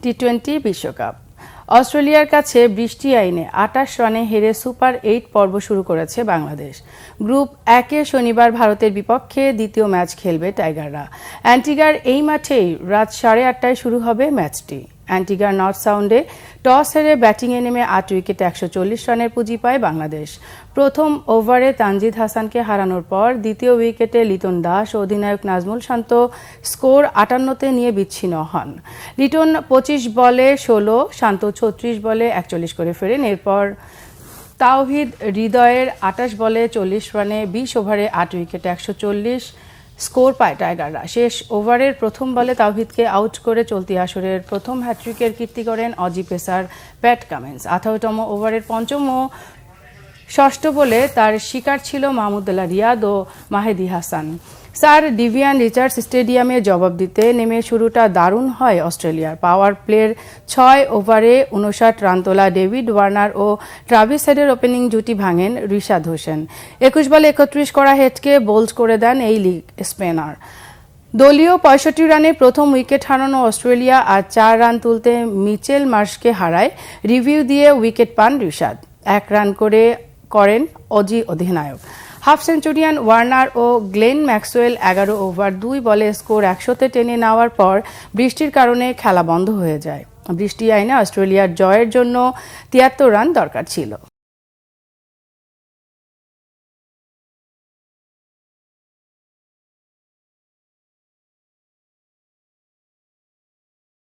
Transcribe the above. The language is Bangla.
টি-20 বিশ্বকাপ। অস্ট্রেলিয়ার কাছে বৃষ্টি আইনে ২৮ রানে হেরে সুপার ৮ পর্ব শুরু করেছে বাংলাদেশ। গ্রুপ ১-এ শনিবার ভারতের বিপক্ষে দ্বিতীয় ম্যাচ খেলবে টাইগাররা। অ্যান্টিগার এই মাঠেই রাত ৮:৩০টায় শুরু হবে ম্যাচটি। অ্যান্টিগার নর্থ সাউন্ডে টস হেরে ব্যাটিংয়ে নেমে ৮ উইকেটে ১৪০ রানের পুঁজি পায় বাংলাদেশ। প্রথম ওভারে তানজিদ হাসানকে হারানোর পর দ্বিতীয় উইকেটে লিটন দাস ও অধিনায়ক নাজমুল শান্ত স্কোর ৫৮-তে নিয়ে বিচ্ছিন্ন হন। লিটন ২৫ বলে ১৬, শান্ত ৩৬ বলে ৪১ করে ফেরেন। এরপর তাওহিদ হৃদয়ের ২৮ বলে ৪০ রানে ২০ ওভারে ৮ উইকেটে ১৪০ স্কোর পায় টাইগাররা। শেষ ওভারের প্রথম বলে তাওহিদকে আউট করে চলতি আসরের প্রথম হ্যাট্রিকের কীর্তি করেন অজি পেসার প্যাট কামিন্স। ১৮তম ওভারের পঞ্চম ও ষষ্ঠ বলে তার শিকার ছিল মাহমুদুল্লাহ রিয়াদ ও মাহেদী হাসান। স্যার ভিভিয়ান রিচার্ডস স্টেডিয়ামে জবাব দিতে নেমে শুরুটা দারুণ হয় অস্ট্রেলিয়ার। পাওয়ার প্লের ৬ ওভারে ৫৯ রান তোলা ডেভিড ওয়ার্নার ও ট্রাভিস হেডের ওপেনিং জুটি ভাঙেন রিশাদ হোসেন। ২১ বলে ৩১ করা হেডকে বোল্ড করে দেন এই লিগ স্পিনার। দলীয় ৬৫ রানে প্রথম উইকেট হারানো অস্ট্রেলিয়া আর ৪ রান তুলতে মিচেল মার্শকে হারায়। রিভিউ দিয়ে উইকেট পান রিশাদ। ১ রান করেন অজি অধিনায়ক। হাফ সেঞ্চুরিয়ান ওয়ার্নার ও গ্লেন ম্যাক্সওয়েল ১১ ওভার ২ বলে স্কোর ১০০-তে টেনে নেওয়ার পর বৃষ্টির কারণে খেলা বন্ধ হয়ে যায়। বৃষ্টি আইনে অস্ট্রেলিয়ার জয়ের জন্য ৭৩ রান দরকার ছিল।